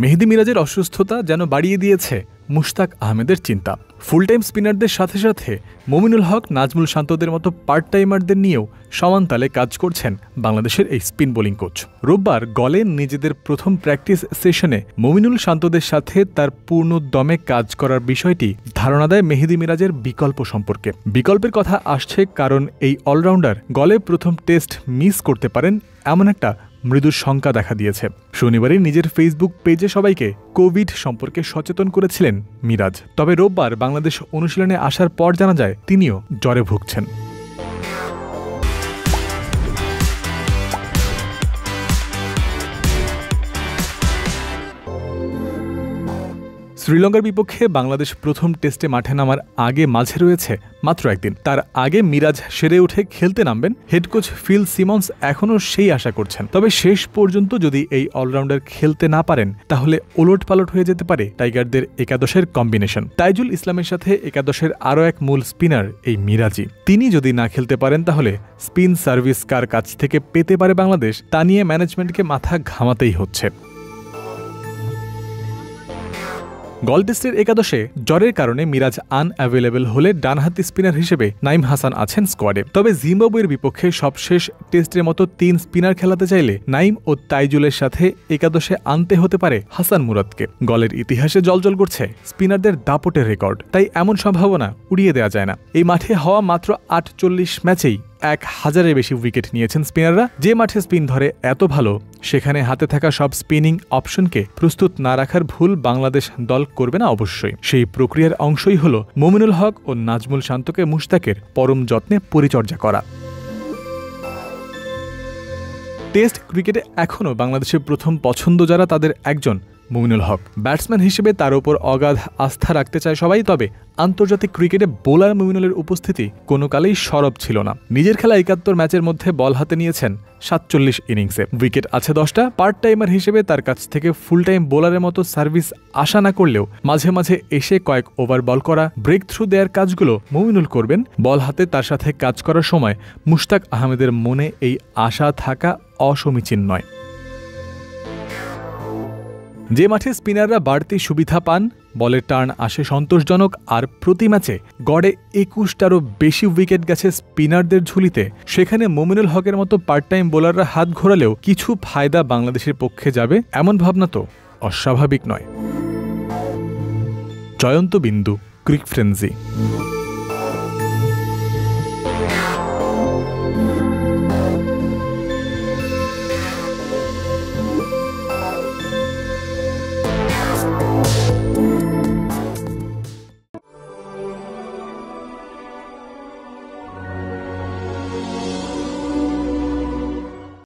মেহেদী মিরাজের অসুস্থতা যেন বাড়িয়ে দিয়েছে মুশতাক আহমেদের চিন্তা। ফুল টাইম স্পিনারদের সাথে সাথে মমিনুল হক, নাজমুল শান্তদের মতো পার্ট টাইমারদের নিয়েও সমান তালে কাজ করছেন বাংলাদেশের এই স্পিন বোলিং কোচ। রোববার গলে নিজেদের প্রথম প্র্যাকটিস সেশনে মমিনুল শান্তদের সাথে তার পূর্ণ দমে কাজ করার বিষয়টি ধারণা দেয় মেহেদী মিরাজের বিকল্প সম্পর্কে। বিকল্পের কথা আসছে কারণ এই অলরাউন্ডার গলে প্রথম টেস্ট মিস করতে পারেন এমন একটা মৃদু শঙ্কা দেখা দিয়েছে। শনিবারই নিজের ফেসবুক পেজে সবাইকে কোভিড সম্পর্কে সচেতন করেছিলেন মিরাজ। তবে রোববার বাংলাদেশ অনুশীলনে আসার পর জানা যায় তিনিও জ্বরে ভুগছেন। শ্রীলঙ্কার বিপক্ষে বাংলাদেশ প্রথম টেস্টে মাঠে নামার আগে মাঝে রয়েছে মাত্র একদিন। তার আগে মিরাজ সেরে উঠে খেলতে নামবেন। হেড কোচ ফিল সিমন্স এখনও সেই আশা করছেন। তবে শেষ পর্যন্ত যদি এই অলরাউন্ডার খেলতে না পারেন তাহলে ওলটপালট হয়ে যেতে পারে টাইগারদের একাদশের কম্বিনেশন। তাইজুল ইসলামের সাথে একাদশের আরও এক মূল স্পিনার এই মিরাজই। তিনি যদি না খেলতে পারেন তাহলে স্পিন সার্ভিস কার কাছ থেকে পেতে পারে বাংলাদেশ, তা নিয়ে ম্যানেজমেন্টকে মাথা ঘামাতেই হচ্ছে। গল টেস্টের একাদশে জ্বরের কারণে মিরাজ আনঅ্যাভেলেবল হলে ডানহাতি স্পিনার হিসেবে নাইম হাসান আছেন স্কোয়াডে। তবে জিম্বাবুয়ের বিপক্ষে সবশেষ টেস্টের মতো ৩ স্পিনার খেলাতে চাইলে নাইম ও তাইজুলের সাথে একাদশে আনতে হতে পারে হাসান মুরাদকে। গলের ইতিহাসে জলজল করছে স্পিনারদের দাপটের রেকর্ড, তাই এমন সম্ভাবনা উড়িয়ে দেওয়া যায় না। এই মাঠে হওয়া মাত্র ৪৮ ম্যাচেই ১,০০০-এর বেশি উইকেট নিয়েছেন স্পিনাররা। যে মাঠে স্পিন ধরে এত ভালো, সেখানে হাতে থাকা সব স্পিনিং অপশনকে প্রস্তুত না রাখার ভুল বাংলাদেশ দল করবে না অবশ্যই। সেই প্রক্রিয়ার অংশই হল মমিনুল হক ও নাজমুল শান্তকে মুশতাকের পরম যত্নে পরিচর্যা করা। টেস্ট ক্রিকেটে এখনও বাংলাদেশের প্রথম পছন্দ যারা, তাদের একজন মমিনুল হক। ব্যাটসম্যান হিসেবে তার উপর অগাধ আস্থা রাখতে চায় সবাই। তবে আন্তর্জাতিক ক্রিকেটে বোলার মমিনুলের উপস্থিতি কোনো কালেই সরব ছিল না। নিজের খেলা ৭১ ম্যাচের মধ্যে বল হাতে নিয়েছেন ৪৭ ইনিংসে, উইকেট আছে ১০টা। পার্ট টাইমার হিসেবে তার কাছ থেকে ফুল টাইম বোলারের মতো সার্ভিস আশা না করলেও মাঝে মাঝে এসে কয়েক ওভার বল করা, ব্রেক থ্রু দেওয়ার কাজগুলো মমিনুল করবেন। বল হাতে তার সাথে কাজ করার সময় মুশতাক আহমেদের মনে এই আশা থাকা অসমীচীন নয়। যে মাঠে স্পিনাররা বাড়তি সুবিধা পান, বলের টার্ন আসে সন্তোষজনক, আর প্রতি ম্যাচে গড়ে ২১টারও বেশি উইকেট গেছে স্পিনারদের ঝুলিতে, সেখানে মমিনুল হকের মতো পার্ট টাইম বোলাররা হাত ঘোরালেও কিছু ফায়দা বাংলাদেশের পক্ষে যাবে এমন ভাবনা তো অস্বাভাবিক নয়। জয়ন্ত বিন্দু, ক্রিক ফ্রেন্সি।